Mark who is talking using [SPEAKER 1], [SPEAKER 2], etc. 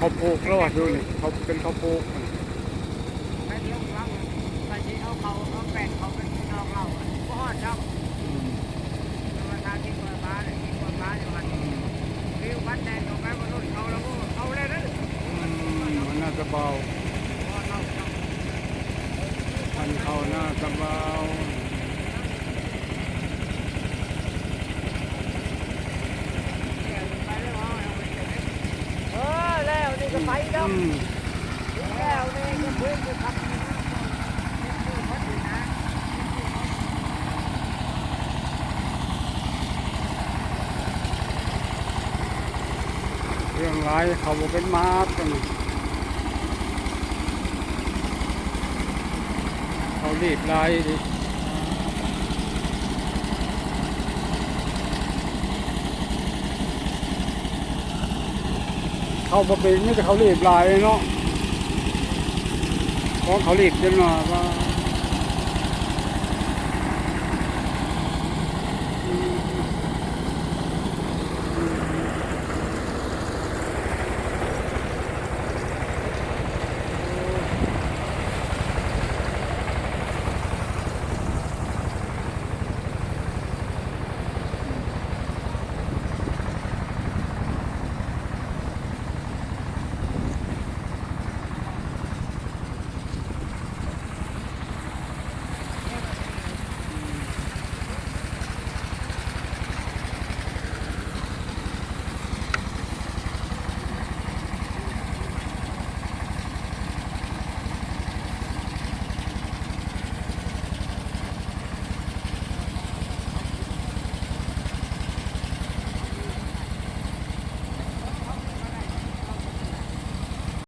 [SPEAKER 1] เขาปลูกแล้วดูนี่เขาเป็นเขาปลูก
[SPEAKER 2] ไปเลี้ยงรังไปที่เอาแป้งเขาเป็นนอกเราก็ฮอดเจ้ามาทางที่กวนฟ้าเนี่ยที่กวนฟ้าเนี่ยมันวิววัดแดงตรงนั้นมันรุ่นเขาแล้วก็เอาเลยนะ
[SPEAKER 1] มันน่าจะเบาพันเขาน่าจะเบา
[SPEAKER 2] แล้วนี่ก็ไปแล้วแล้วนี่ก็เพื่อนจะทำ
[SPEAKER 1] เรื่องร้ายเขาบอกเป็นมาร์กกันเขารีบไล่ดิเขาบอกเป็นไม่แต่เขารีบไล่เนาะเพราะเขารีบจนว่า